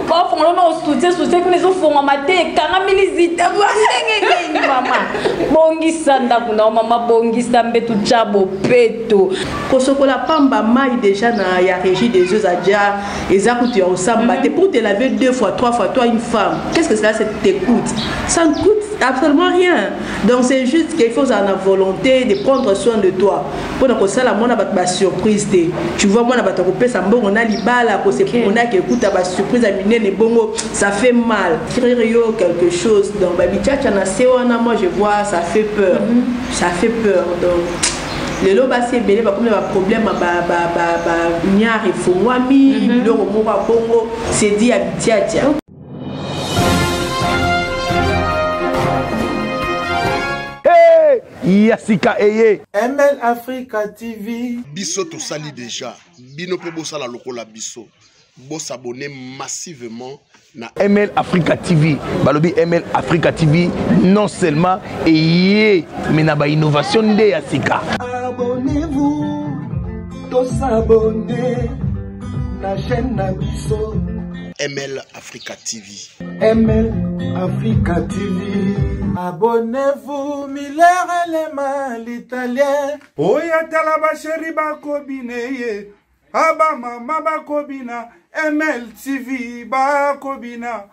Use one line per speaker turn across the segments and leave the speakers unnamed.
Ba fongolo na soutien que les autres font maté kanga milizita ngenge mama. Bongisa ndako na mama bongisa mbetu chabo peto.
Kosokola pamba mai déjà na ya régie des eaux adia ezakuti osamba te pour te laver 2 fois 3 fois toi une femme. Qu'est-ce que cela te coûte? Ça ne coûte absolument rien. Donc c'est juste qu'il faut avoir la volonté de prendre soin de toi. Pour que ça la mona ba surprise te. Tu vois moi na ba ko pesa mbongo na libala ko c'est pour na que écoute ba surprise à minene bongo ça fait mal. Frérot quelque chose donc ba bichacha na sewana moi je vois ça fait peur. Ça fait peur donc les lots c'est belé comme le problème niar il faut moi mi le moka bongo c'est dit à bichacha.
Yassika Eye
ML Africa TV
Biso to sali déjà bino pe bosa la lokola biso bo s'abonner massivement na
ML Africa TV balobi ML Africa TV non seulement et mais na ba innovation de Yassika.
Abonnez-vous tous abonnez la chaîne na biso
ML Africa TV.
ML Africa TV. Abonnez-vous, Miller Elema, l'italien. Oya talaba chéri bakobine. Aba mama bakobina. ML TV bakobina.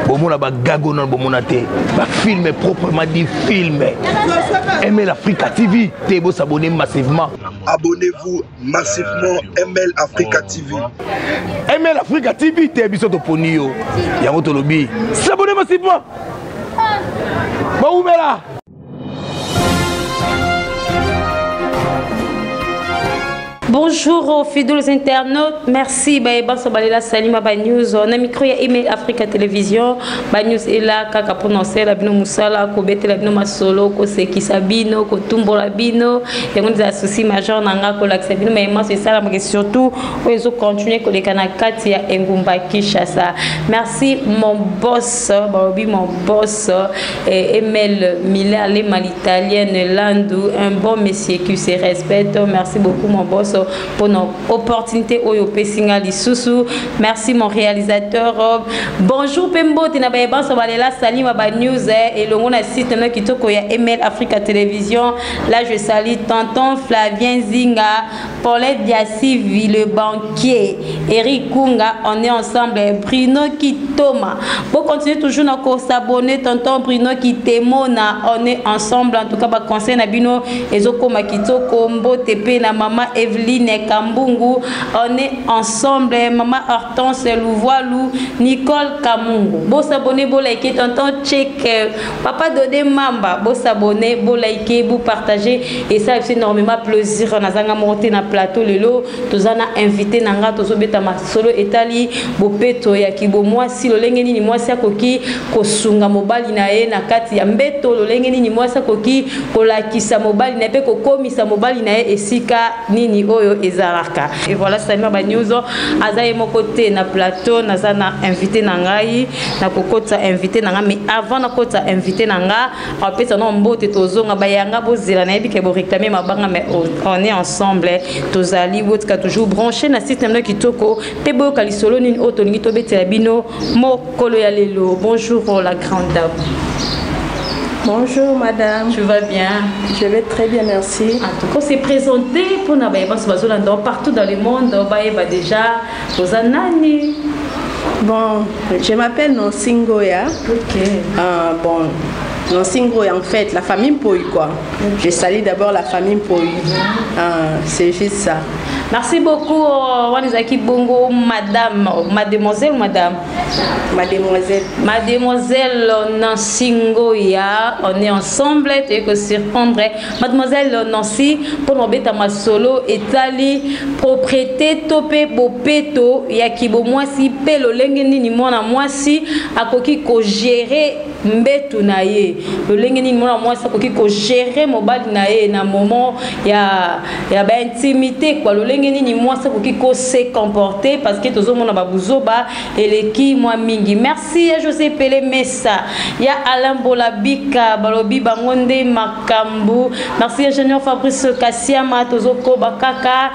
Bomona ba gago non bomona te. Ba film proprement dit film. ML Africa TV. Tebo s'abonner massivement.
Abonnez-vous massivement ML Africa TV.
ML Africa TV te biso to ponio. Yango to lobi. S'abonner massivement. Ba oumela.
Bonjour aux fidèles internautes, merci Baeba Sobalela Salima Ba News. On a micro ya Email Africa Télévision. Ba News est là, kaka prononcer la bino musala, ko bete la bino masolo, ko seki sabino, ko tumbo la bino. Et on des associés majeurs nanga ko l'accès bino mais moi c'est ça mais surtout ils ont continué ko les kanakati ya Engumba Kinshasa. Merci mon boss, Baobi mon boss Emel Miller les mal italienne Landou, un bon monsieur qui se respecte. Merci beaucoup mon boss pour notre opportunité au Pessinga Lisusu. Merci mon réalisateur. Bonjour Pembo, tu n'as pas Sobalela Salim Ba News et le monde site qui toko ya Email Africa Télévision. Là je salue tonton Flavien Zinga, Paulette Diassi, le banquier, Eric Kunga, on est ensemble. Bruno Kitoma. Pour continuer toujours à s'abonner, tonton Bruno Kitemona, on est ensemble. En tout cas, conseil Nabino, Ezoko Makito, Kombo, TP, na maman Evelyne Kambungu, on est ensemble. Maman Hortense Louvoilou, Nicole Kamungu. Bon s'abonner, bon liker, tonton check, papa Dodé Mamba, bon s'abonner, bon liker, bon partager. Et ça fait énormément plaisir. On a monté dans le plateau, le lot, tous on a invité Nanga, tous on a solo Italie, bon peto, yaki bon moi si le lengeni ni moi si akoki, kosunga mobile nae na kati ya mbeto, le lengeni ni moi si akoki, kolakisa mobile nae pe kokomisa mobile nae esika nini oyo ezaraka. Et voilà Salima Ba News azaye mon côté na plateau nazana invité nangai na kokota invité nanga mais avant na kota invité nanga apesa no mbote tozonga bayanga bozela na yebike bo réclamer mabanga mais on est ensemble tozali botka toujours branché na système na kitoko pe bo kalisolo nini otolingi tobetela bino mokolo ya lelo. Bonjour la grande dame.
Bonjour madame.
Tu vas bien?
Je vais très bien, merci.
En tout cas, c'est présenté pour nous partout dans le monde. Déjà, aux années.
Bon, je m'appelle Nonsingoya.
Ok.
Bon, Nonsingoya en fait, la famille Mpoy quoi. Je salue d'abord la famille Mpoy. C'est juste ça.
Merci beaucoup, Wanizaki Bongo, madame, mademoiselle ou madame?
Mademoiselle.
Mademoiselle Nancy Ngoya, on est ensemble, tu es que surprendre. Mademoiselle Nancy, pour nous mettre ma solo, Etali, propriété, topé, bopeto, yakibo, moi si, pelo, lengeni, ni moi si, à koki, ko gérer mbetu na ye lolenge nini mwana mwasi akoki kogere mobali na ye na moment ya baintimité kwa lolenge nini mwasi akoki kose comporter parce que tozomona babuzoba eleki mwa mingi. Merci à José Pelé Messa ya Alain Bolabika balobi bango nde makambu. Merci à Junior Fabrice Kassiama tozoko bakaka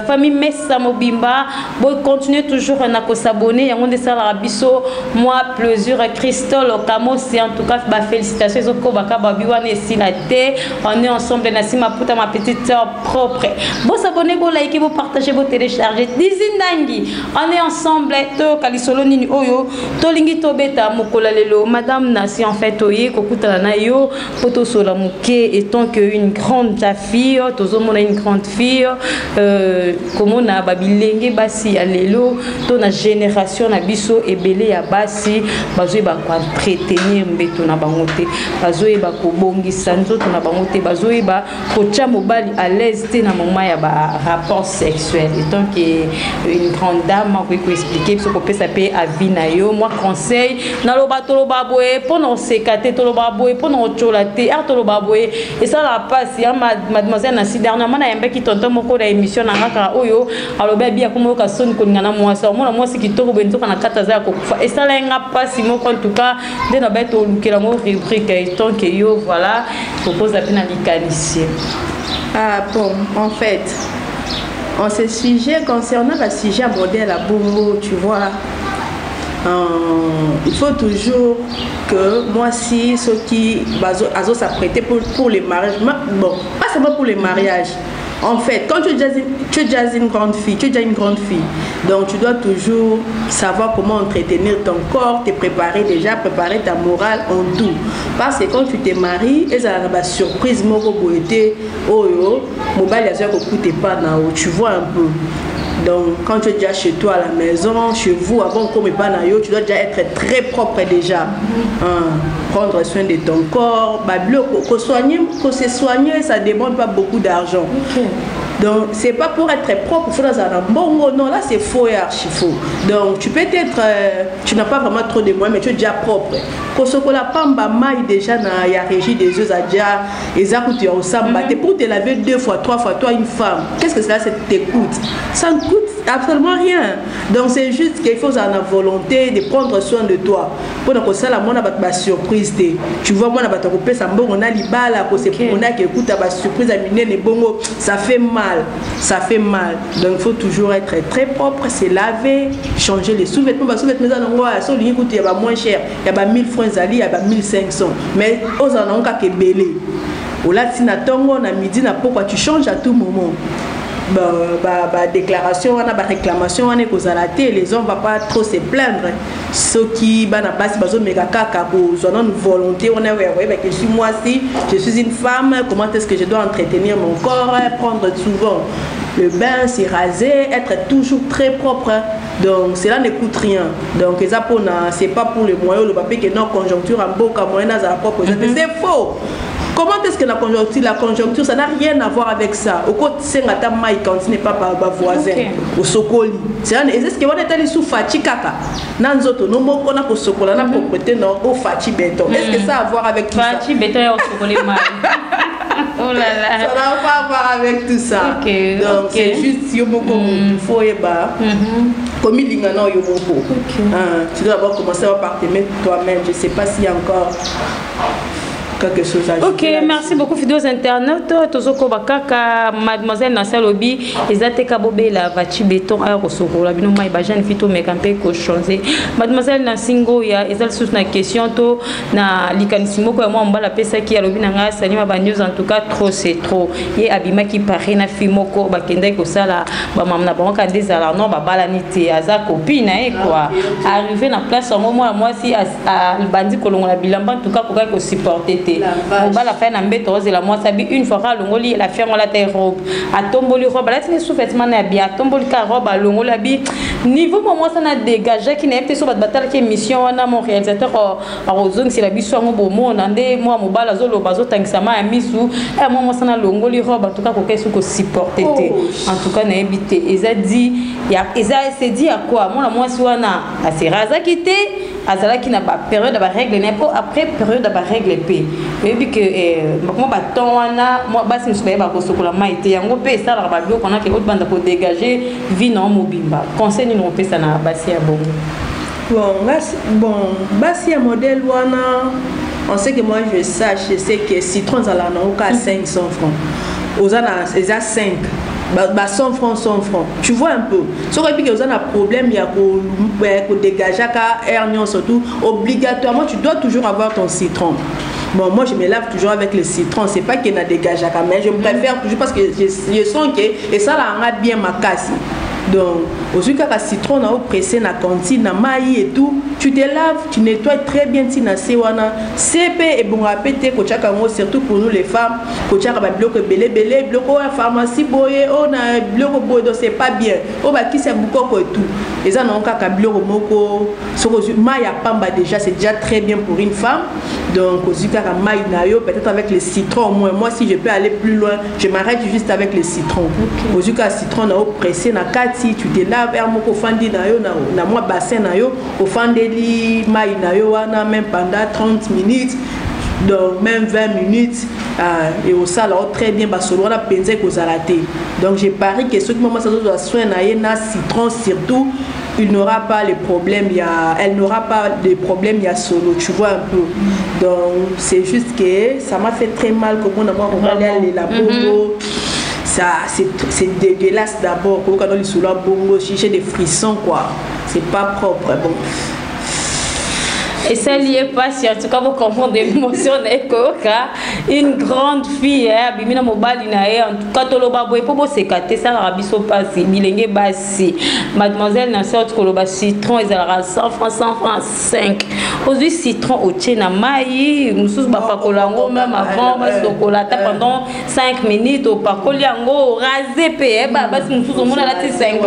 famille Messa Mobimba bo continuer toujours na ko s'abonner yango nde sala biso moi plaisir Christol Kamo c'est en tout cas ba félicitations zoko baka babiwane sinate on est ensemble na sima puta ma petite sœur propre. Bon s'abonner bo liker bo partager bo télécharger dizindangi on est ensemble to kalisolo nini oyo to lingi to beta mokola lelo madame Nasi en fait oye kokutala na yo poto sola muke étant que une grande fille tozomona une grande fille comme on a babilenge basi ya lelo to na génération na biso ebele ya basi bazoe ba ko entretenir mbeto na bango te bazoe ba ko bongisa nzoto na bango te bazoe ba ko tia mobali à l'aise te na moment ya ba rapport sexuel étant que une grande dame ko expliquer ce qu'on peut s'appeler à vie na yo moi conseil na lo ba to lo ba boye pendant sekate to lo ba boye pendant chola te to lo ba boye et ça la passe ya mademoiselle Nancy dernièrement na yembe ki tonton moko na émission na ngaka oyo aloba bia komo ka son ko ngana mwasi mona mwasi kitoko benzo kana kataza ko et ça la nga passe moko en tout cas de na beto lukela ngo rubrique tant que yo voilà propose la peine ici.
Ah bon, en fait en ce sujet concernant le sujet abordé à la bongo, tu vois, il faut toujours que moi si ceux qui s'apprêter pour les mariages, bon, pas seulement pour les mariages. En fait, quand tu es déjà une grande fille, donc tu dois toujours savoir comment entretenir ton corps, te préparer déjà, préparer ta morale en tout. Parce que quand tu te maries, et ça a une surprise, tu vois un peu. Donc, quand tu es déjà chez toi à la maison, chez vous, avant comme tu dois déjà être très propre déjà. Prendre soin de ton corps. Que se soigner, ça ne demande pas beaucoup d'argent. Okay. Donc, c'est pas pour être propre, il faut dans un bon non, là c'est faux et archi faux. Donc, tu peux être, tu n'as pas vraiment trop de moyens, mais tu es déjà propre. Quand ce qu'on a pas maille déjà dans la régie des yeux à déjà, et ça coûte au samba, pour te laver 2 fois, 3 fois, toi une femme, qu'est-ce que cela te coûte? Ça ne coûte absolument rien. Donc, c'est juste qu'il faut avoir la volonté de prendre soin de toi. Pour que ça, la monnaie va te surprise. Tu vois, moi, on a l'ibala, on a qui écoute la surprise à miner les bongos, ça fait mal. Ça fait mal. Donc il faut toujours être très propre, se laver, changer les sous-vêtements. Les sous-vêtements, il y a moins cher. Il y a 1000 francs, il y a 1500. Mais aux en cas que belé. Ou là, si on a midi, pourquoi tu changes à tout moment. Déclaration, réclamation, les hommes ne vont pas trop se plaindre. Ceux qui ont une volonté, on est je suis moi aussi, je suis une femme, comment est-ce que je dois entretenir mon corps, prendre souvent le bain, se raser, être toujours très propre. Donc cela ne coûte rien. Donc c'est pas pour les moyens, le papier que notre conjoncture en beau comme moyen à la propre. C'est faux. Comment est-ce que la conjoncture, ça n'a rien à voir avec ça. Au côté, c'est un maï quand ce n'est pas par voisin. Au sokoli. Est-ce que vous êtes allé sous Fati Kaka? Nanzoto, non, on a pour sokola, on a propriété, non, au Fati Béton. Est-ce que ça a à voir avec tout ça? Fati Béton et au sokoli mal. Oh là là. Ça n'a pas à voir avec tout ça. Donc c'est juste Yomoko, il faut y bas. Comme il y a un Yomoko. Tu dois d'abord commencer par t'aimer toi-même. Je ne sais pas s'il y a encore quelque chose à
ok, merci beaucoup fidèles internautes. Tozoko bakaka mademoiselle Nancy Lobi ezate kabobe la vachi béton a rosoko la bino mai bajane fito mekampe ko changer mademoiselle Nancy Ngoya ezal sous na question to na likanisimo ko moi mbala pesa ki alobi nanga salima ba news en tout cas trop c'est trop ye abima ki pare na fimoko bakende ko sala ba mamna ba ka dezala non ba balanité aza copine e quoi arriver na place moi si a bandi kolongola bilamba en tout cas ko supporter on va la faire na mbeto la moi sabi une fois longoli la faire la terre robe a tomboli robe là c'est sous-vêtement na bien tomboli ka robe a longola bi niveau moi ça na dégagé qui n'est pas sur battle qui émission na mon réalisateur a rozong c'est la biso ngo bomo ndé moi mobala zolo bazo tangisama ya misu et moi ça na longoli robe en tout cas ko kesu ko supporter en tout cas na habité eza dit ya eza c'est dit à quoi moi si wana a se raza quitté azala qui n'a pas période de règle n'est pas après période de règle p mais puis que moi baton wana moi basi msuba ba kosokola maite yango pe ça la ba bio qu'on a que autre bande pour dégager vie non mobimba conseil ni on peut ça na basi ya
bon basi ya modèle wana on sait que moi je sais que citron à la non à 500 francs aux ana ils a 5 bah 100 francs. Tu vois un peu. Ce qui est un problème, il y a pour dégager car hernion surtout obligatoirement tu dois toujours avoir ton citron. Bon, moi je me lave toujours avec le citron. C'est pas qu'il y a dégagé mais je préfère toujours parce que je sens que et ça la rend bien ma casse. Donc, aussi quand le citron a pressé na cantine, na maï et tout, tu te laves, tu nettoies très bien si na sewana. CP et bon répéter que chaque mois surtout pour nous les femmes, que chaque bloc belé bloc pharmacie boye, on a bloc boye donc c'est pas bien. On va qui c'est beaucoup et tout. Et ça non qu'à bloc moko, ce que maï a pamba déjà c'est déjà très bien pour une femme. Donc aussi quand maï nayo peut-être avec le citron moi si je peux aller plus loin, je m'arrête juste avec le citron. Aussi quand citron a pressé na si tu te laves moko fandi na yo na moi bassin na yo au fandeli mai na yo wana même pendant 30 minutes donc même 20 minutes et au sala très bien parce que on a pensé que ça raté donc j'ai pari que ceux qui maman ça doit soin na citron surtout il n'aura pas les problèmes elle n'aura pas de problèmes il y a solo tu vois un peu donc c'est juste que ça m'a fait très mal comme on a aller la bobo. Ça c'est dégueulasse d'abord quand on est sous la bongo chercher des frissons quoi c'est pas propre bon
et ça lié pas si en tout cas vous comprenez l'émotion une grande fille bimina mobali na en tout cas toloba boy pour sécater ça la biso passi bilenge basi mademoiselle na sorte que le citron ils a 100 francs 5 aujourd'hui citron au tchena mai mususu ba pakolango même avant ba chocolat pendant 5 minutes au pakoliango rasé pe basi mususu mona la ti 5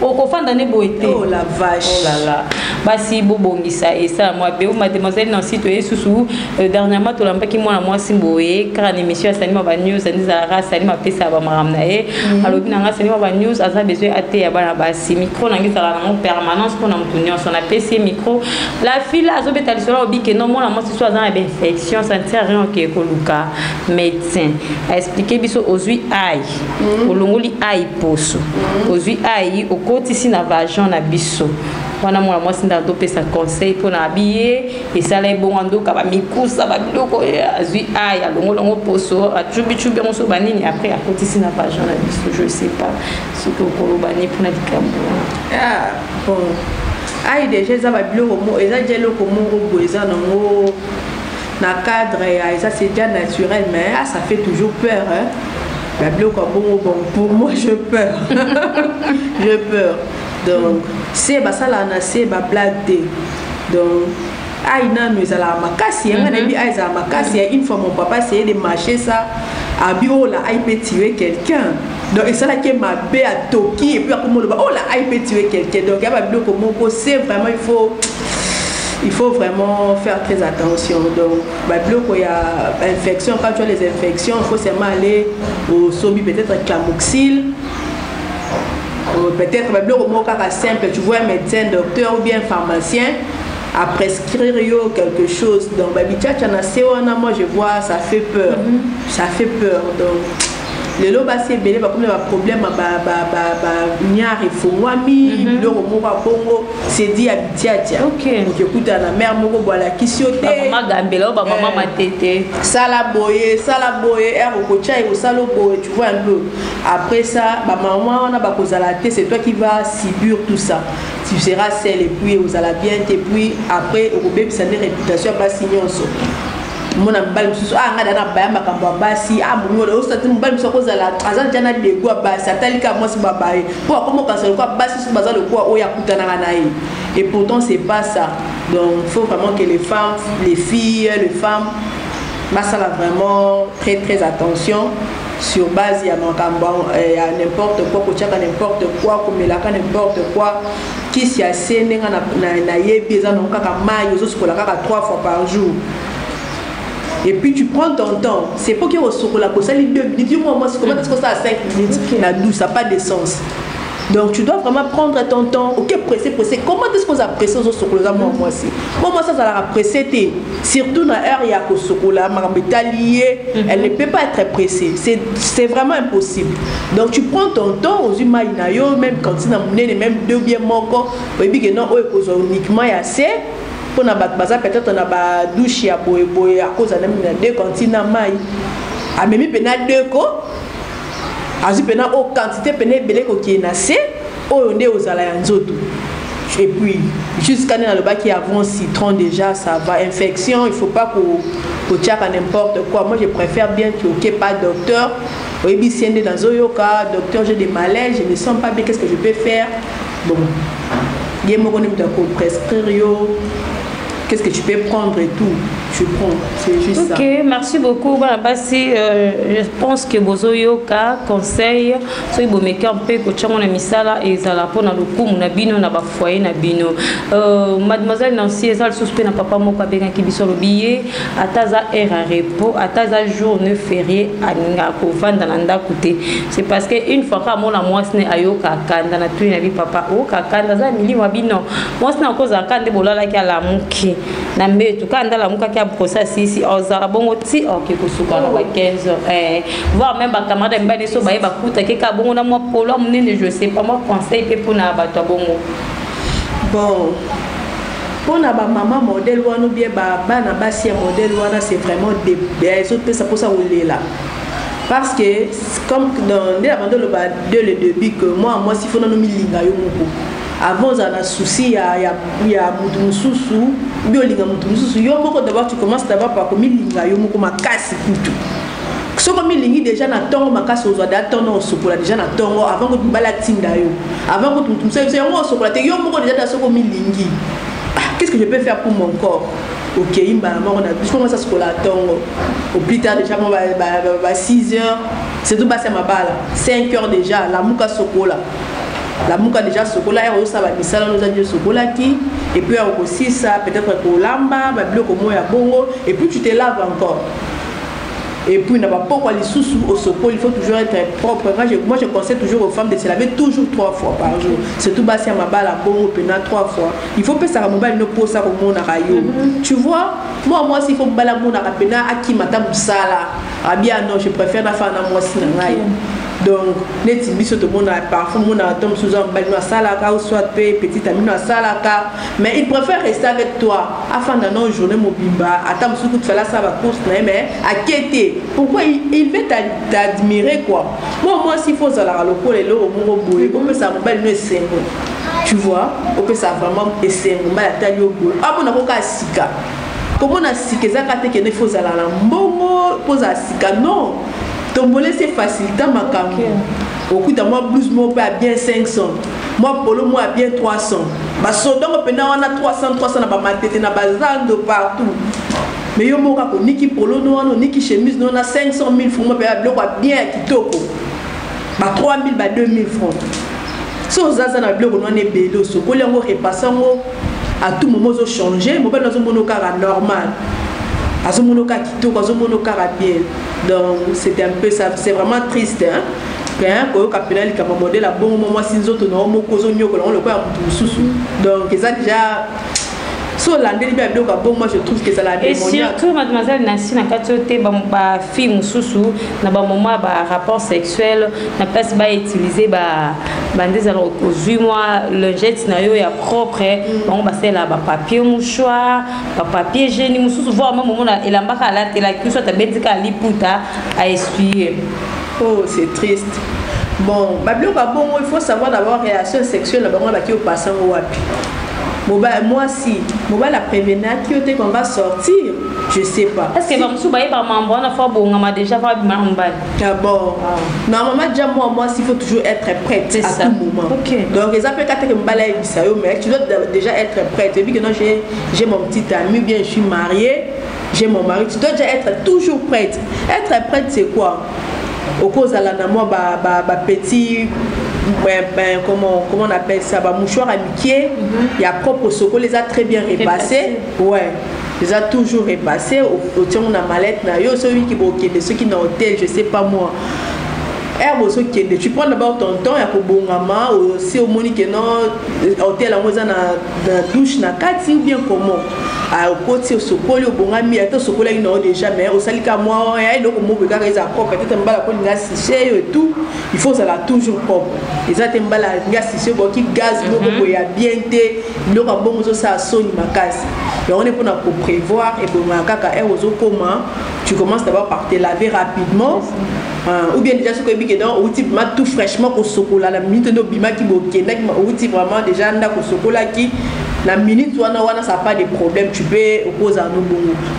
au kofanda ne boité
oh la vache
oh là là basi bobongisa et ça moi mademoiselle Nancy toye sous dernièrement to lamba ki moi simboye car l'émission à Salima ba news Anizara Salima pesa ba maramnae alobi nanga Salima ba news aza besoin até ya bana basi micro nangi sala en permanence pour na mutunyo son PC micro la fille azo betali solo obi que non moi si soit dans infection ça ne sert rien que koluka médecin a expliqué biso ozui ai olongoli ai poso ozui ai okotisi na vagin na biso wana moi sinda do pesa conseil pour na habiller et ça les bon ando ka ba mikusa ba biloko azui aya longo poso a chubi on so banini après à côté si na vagin na biso je sais pas ce que ko bani pour na dikambo
bon ai déjà ça ba biloko mo eza jelo ko mo go eza nango na cadre et ça c'est déjà naturel mais ça fait toujours peur hein ba biloko bon pour moi je peur j'ai peur donc c'est ça là na c'est ba blague donc aïna nous ala makasi on a dit aïza makasi une fois mon papa essayait de marcher ça a bio là il peut tuer quelqu'un donc et ça là qui m'a bé à Toki et puis comme oh là il peut tuer quelqu'un donc il y a pas bio comme c'est vraiment il faut vraiment faire très attention donc bah il y a infection quand tu as les infections il faut seulement aller au sobi peut-être clamoxyle peut-être simple tu vois un médecin docteur ou bien pharmacien à prescrire quelque chose donc moi je vois ça fait peur ça fait peur donc les lots c'est belé comme le problème il faut moi le bongo c'est dit habitiatia
OK
donc écoute la mère moko voilà qui sioté
maman gambela ba maman matete
sala boye kocha et salo boye tu vois un peu après ça ba maman on a ba kozala té c'est toi qui vas subir tout ça tu seras seul et puis vous allez bien et puis après au bébé ça des réputation pas signonso mon ambal mususu ngada na baya makambo basi mungola osati mbal mususu kozala azan jana de gwa basi atalika mwasi babaye pour comment quand quoi basi sous bazal quoi oya kutana nae et pourtant c'est pas ça donc faut vraiment que les femmes les filles les femmes ça là vraiment très très attention sur base il y a n'importe quoi kochaka n'importe quoi comme la n'importe quoi qui s'y a séné na yebi za non kaka mai ozo skola kaka 3 fois par jour. Et puis tu prends ton temps. C'est pour qu'il y ait au la ça les 2 minutes. Dis-moi, comment est-ce que ça a 5 minutes? La douce, ça n'a pas de sens. Donc tu dois vraiment prendre ton temps. Ok, pressé. Comment est-ce qu'on a pressé aux chocolats moi aussi? Moi ça a pressé. Surtout dans l'heure il y a que chocolat, elle ne peut pas être pressée. C'est vraiment impossible. Donc tu prends ton temps aux humains, même quand tu as même deux biens manquants, et puis que non, uniquement assez. Pour na peut-être on a ba douche ya boy à cause de deux cantines à maille. A même pena deux ko. Azu pena au quantité pena belé ko qui est nassé, on est aux alanzoto. Et puis jusqu'à dans le bas qui avance citron déjà ça va infection, il faut pas qu'on tire à n'importe quoi. Moi je préfère bien que pas docteur. Oui, bien si on est dans Oyoka, docteur j'ai des malaises, je ne sens pas bien, qu'est-ce que je peux faire? Bon. Il y a un prescrire. Qu'est-ce que tu peux prendre et tout, tu prends, c'est juste ça.
Ok, merci beaucoup. Voilà, je pense que Bozoyoka conseille, si vous mettez un peu que tu as mon misala et ça la pour na le coup, mon abino na foyer na bino. Mademoiselle Nancy, elle a suspend na papa moko bien qui biso le billet, ataza era repos, ataza journée férié à ngako vanda nanda côté. C'est parce que une fois que mon amour n'est ayoka kanda na tu na bi papa o kakanda za mili wabino. Moi c'est na cause akande bolala ki ala muki. Na mbe to kanda la muka ki a process ici ozara bongo ti ok kusuka na 15 voir même ba camarade mbani so ba kuta ke ka bongo na moi polo munene je sais pas moi conseil pe pour na ba to bongo.
Bon pour na ba maman modèle wana bien ba na basi modèle wana c'est vraiment des autres ça pour ça rouler là. Parce que comme dans dès le début que moi si faut nous milinga yo moko. Avant on a souci il y a mutususu biolinga mutususu yo moko d'abord tu commences d'abord par comme milinga yo moko makasi kutu. So comme milingi déjà na tongo makasi ozo da tongo sokola déjà na tongo avant que tu bala tinda yo. Avant que tu me yo sokola te yo moko déjà da soko milingi. Qu'est-ce que je peux faire pour mon corps? Ok, on a je commence à se coller à tongo. Au plus tard déjà, 6 heures, c'est tout passé à ma balle. 5 heures déjà, la mouka sokola. La mouka déjà sokola, et ça va misala nous a dit sokola qui, et puis aussi ça peut-être pour lamba, bloc au moins à bongo, et puis tu te laves encore. Et puis, n'a pas pourquoi les sous au sopo, il faut toujours être propre. Moi, je conseille toujours aux femmes de se laver toujours 3 fois par jour. C'est tout bas si à ma balle à bon, 3 fois. Il faut que ça mobile ne pose ça comme mon arayo. Tu vois, moi, s'il faut que bala mon arapena, à qui madame sala. Ah bien, non, je préfère la faire dans moi si donc, les timbiso tout le monde a parfois mon atome sous un bain à salaka ou soit petit ami à salaka, mais il préfère rester avec toi afin dans nos journées mobimba. Attends, ce que tu fais là, ça va course, mais à quêter. Pourquoi il veut t'admirer quoi? Moi, s'il faut ça la loco et l'eau au bout, on peut ça mobile ne c'est tu vois, on peut ça vraiment essayer mobile à taille au bout. Ah bon, on a sika. Comment on a sika ça quand tu es faut ça la mbongo pose à sika non. Tomboler c'est facile, dans ma cam. Au coup de moi, blouse moi à bien 500. Moi, polo moi à bien 300. Ma soda, on a 300, na ma tête, na bazan de partout. Mais yo moka ko niki polo no niki chemise no na 500 000 francs moi à bien kitoko. Ba 3 000 ba 2 000 francs. So zaza na bloc no ne belo so ko lengo repassango à tout moment zo changer, mo ba na zo monoka normal. Azomonoka kitoko, azomonoka bien. Donc c'était un peu ça, c'est vraiment triste hein. Quand capitaine comme modèle à bon moment si nous autres non moko zo nyoko on le quoi donc ça déjà so la bon moi je trouve que ça la démonia. Et
surtout mademoiselle Nancy na katote ba fille mususu na ba moment ba rapport sexuel na place ba utiliser ba bandez alors aux 8 mois le jet na yo ya propre on ba c'est là ba papier mouchoir ba papier hygiénique mususu voir même moment la elambaka la tela qui soit bendika liputa à essuyer.
Oh c'est triste. Bon ba bloc bon il faut savoir d'abord réaction sexuelle ba on ba ki au passant wapi. Moi si, la prévenir qui qu'on va sortir, je sais pas.
Est-ce que vous avez par membre on a fait bon on a déjà fait
bon. Normalement déjà moi s'il faut toujours être prête à tout moment. Okay. Donc les appels quand tu mais tu dois déjà être prête. Et puis que non j'ai mon petit ami bien je suis mariée, j'ai mon mari, tu dois déjà être toujours prête. Être prête c'est quoi? Au cause à la moi petit comment on appelle ça mouchoir amitié il y a propre soko les a très bien repassé ouais les a toujours repassé au tient on a mallette na yo celui qui de ceux qui dans hôtel je sais pas moi tu prends d'abord ton temps, il y a pour bon maman, aussi au Monique, non, hôtel, on va dans la douche, dans la carte, ou bien comment. Au côté, au sokoli, au bon ami, à tout sokoli, il n'y a déjà, mais au salika, moi, il y a un autre mot, il y a propre, peut-être un bal, il y a séché et tout, il faut ça la toujours propre. Et ça, un bal, il y a séché, qui gaz, il y a bien été, il y a un bon mot, ça a sonné ma casse. Et on est pour prévoir, et pour ma caca, comment tu commences d'abord par te laver rapidement. Ou bien déjà ce que tu as dit, tout fraîchement au chocolat, la minute de bima qui est vraiment déjà au chocolat qui la minute où ça n'a pas de problème, tu peux opposer à nous.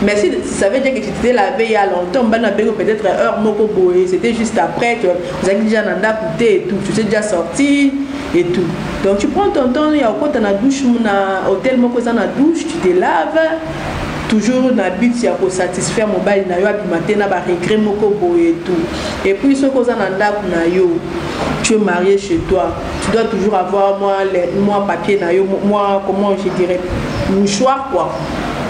Mais si ça veut dire que tu t'es lavé il y a longtemps, peut-être heure moko boé, c'était juste après, tu as déjà nanda coûté et tout, tu t'es déjà sorti et tout. Donc tu prends ton temps, il y a encore dans la douche, mon hôtel moko dans la douche, tu te laves. Toujours dans le but de satisfaire mon bail, et tout. Et puis, ce qu'on a tu es marié chez toi, tu dois toujours avoir moi papier, moi, comment je dirais, mouchoir quoi.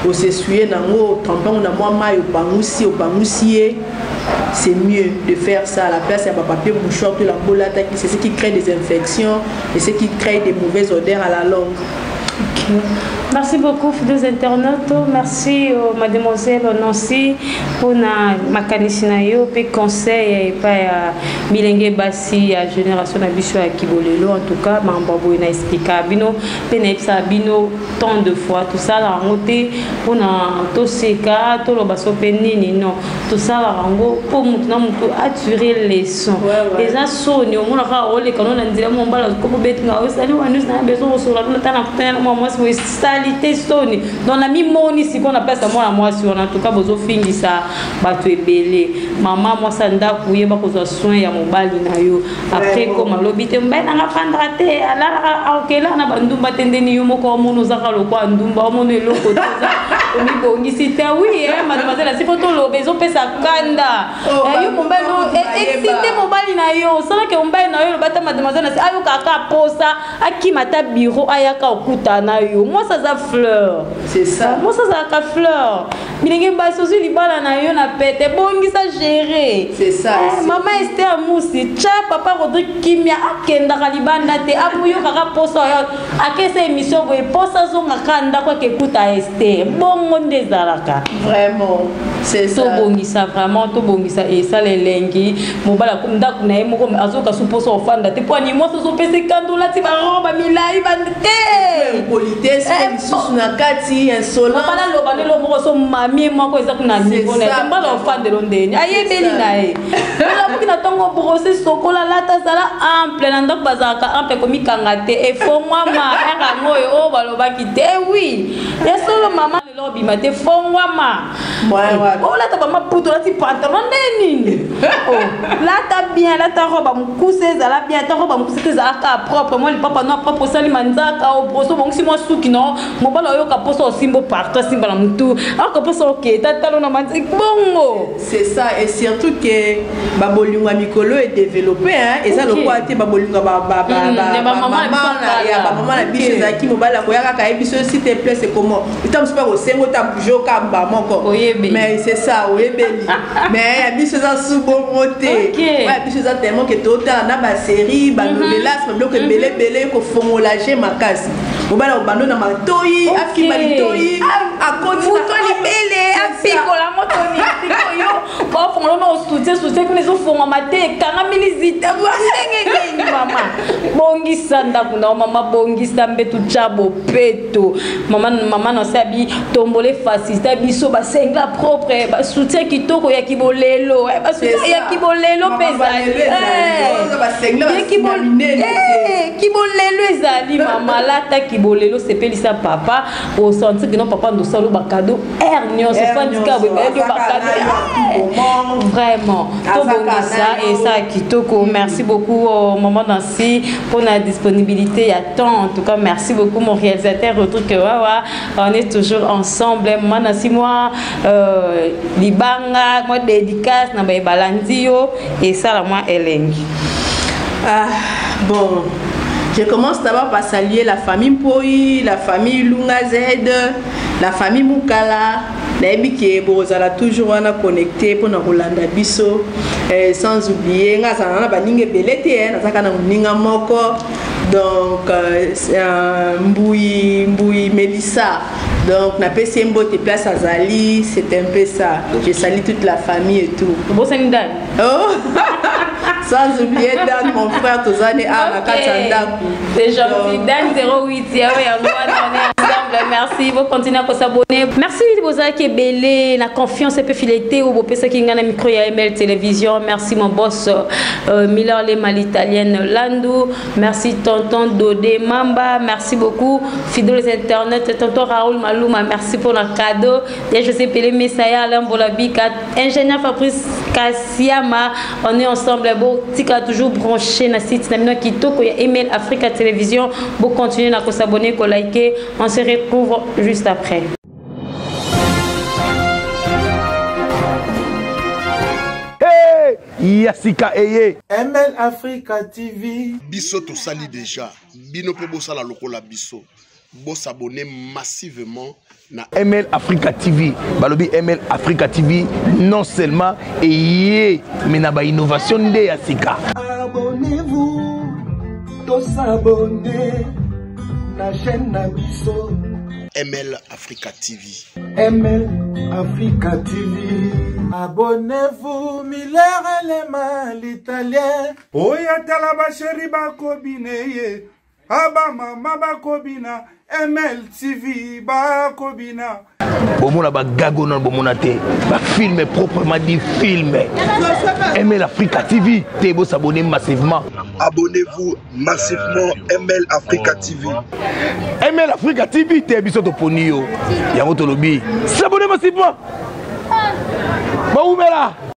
Au s'essuyer dans le tampon, on a moi maille au pangoussier. C'est mieux de faire ça à la place, il y a pas papier mouchoir, tout la boule, c'est ce qui crée des infections et ce qui crée des mauvaises odeurs à la langue.
Okay. Merci beaucoup, fidèles internautes. Merci, mademoiselle Nancy, pour ma canissinayo, puis conseil, et pas Milenge Bassi, la génération d'Abisso à Kibolelo, en tout cas, Mambabo, il a expliqué à Bino, Penepsa Bino, tant de fois, tout ça, la rencontre, pour tout ce cas, tout le basso penini, non, tout ça, la rencontre, pour maintenant, attirer les sons. Les assauts, on a rôle, quand on a dit, mon bal, comme bête, on a besoin de se rendre, moi, c'est salité sonne. Dans la mi-moni, si on appelle ça, moi, si on a en tout cas, vous fini ça, tu es belé. Maman, moi, ça n'a pas eu de soin, il y a mon bal, après, comme l'obité, on a fait alors que là, on a bandumba tendeni yomo comme on nous a le quoi, ndumba, on est loco, on est oui, mademoiselle, si photo le besoin de sa kanda. Et mon bal, excité mon bal, ça que on bail na yo, le bata mademoiselle, c'est ayo kaka posa, aki mata bureau, ayaka okuta na yo. Moi ça za fleur. C'est ça. Moi ça za ka fleur. Bilenge ba sosi libala na yo na pete, bongi ça gérer. C'est ça. Maman Esther Moussi, tcha papa Rodrigue Kimia akenda kalibanda te abuyo kaka posa yo. Akese émission boye posa zonga kanda kwa kekuta Esther. Bongo ndezalaka. Vraiment. C'est ça. To bongi ça vraiment, to bongi ça et ça les lengi. Mobala kumda kuna yemo comme azoka suposa ofanda te poani moi so pese kando la ti ba roba milai bande. Politesse, sous na kati insolent. Papa la loba le lobo so mami moi ko eza kuna niveau na pas l'enfant de l'ondeni. Aye beli na e. La mukina tongo brosser sokola lata sala ample na ndok bazaka ample ko mikanga te e fo moi ma era ngoyo o baloba kite oui. Ya solo maman le lobi mate fo moi ma. Oh là ta maman puto la ti pantalon neni. Oh là ta bien là ta robe mukuse za la bien ta robe mukuse za ka propre moi le papa non propre sali manzaka o broso bon si moi souki non mon balo yo ka poso simbo partout simba la mutu alors que poso ok tatalo na manzik bongo. C'est ça et surtout que babolinga mikolo est développé hein et ça le quoi te babolinga maman la biche za ki mobala ko yaka ka biso s'il te plaît c'est comment itam super au sengo ta bujo ka ba moko mais c'est ça oyebeli mais ya biso za subo moté ouais biso za tellement que total na ba série ba novelas ba bloc belé ko fongolager makasi mobala obando na matoi afimali toi akoti moto libele afikola moto ni yo ko fongola no soutien que les fongo mate kanga milizita ngenge mama bongisa ndakuna mama bongisa mbetu chabo peto mama no sabi tombole facile biso ba sengla propre ba soutien kitoko ya kibolelo ba soutien ya kibolelo pesa ba sengla kibolelo ezali mama lata kibolelo sepelisa papa au senti que non papa nous solo ba cadeau hernion se fandika we ba cadeau vraiment tout bon ça et ça kitoko merci beaucoup maman Nancy pour la disponibilité il y a temps en tout cas merci beaucoup mon réalisateur Rodrigue Wawa on est toujours ensemble maman Nancy moi libanga moi dédicace na ba balandio et ça la moi elengi
bon. Je commence d'abord par saluer la famille Poi, la famille Lunga Z, la famille Mukala, Naibiki bozala toujours wana connecté pour na Rolanda biso sans oublier ngasa na baninge belete na na muninga moko donc Mboui Mélissa. Donc, na PC Mbote place à Zali, c'est un peu ça. Je salue toute la famille et tout.
Bon, c'est Dan.
Oh, sans oublier Dan, mon frère Tozane à Katanda.
C'est gentil. Dan 08, on est ensemble. Merci. Vous continuez à s'abonner. Merci de vous avoir belé, la confiance et puis fileté ou vous pensez qu'il y a un micro et ML Télévision. Merci mon boss Miller Lema l'italienne Landou. Merci tonton Dodé Mamba. Merci beaucoup. Fidèles internet, tonton Raoul Malouma. Merci pour le cadeau. Et José Pelé Messaya, Alain Bolabika, ingénieur Fabrice Kassiama. On est ensemble. Bon, tika toujours branché na site na Kitoko ya Email Africa Télévision. Vous continuez à s'abonner, à liker. On se retrouve juste après.
Yassika Eye
ML Africa TV
Biso to sali déjà bino pe bosa la lokola biso bo s'abonner massivement na
ML Africa TV balobi ML Africa TV non seulement et mais na ba innovation de Yassika.
Abonnez-vous to s'abonner na chaîne na biso
ML Africa TV.
ML Africa TV. Abonnez-vous, Miller Elema l'italien. Oya talaba chéri bakobine. Aba mama bakobina. ML TV bakobina.
Bomona ba gago non bomona te. Ba film proprement dit film. ML Africa TV. Tebo s'abonner massivement.
Abonnez-vous massivement ML Africa TV.
ML Africa TV te biso to ponio. Yango to lobi. S'abonner massivement. Ba oumela.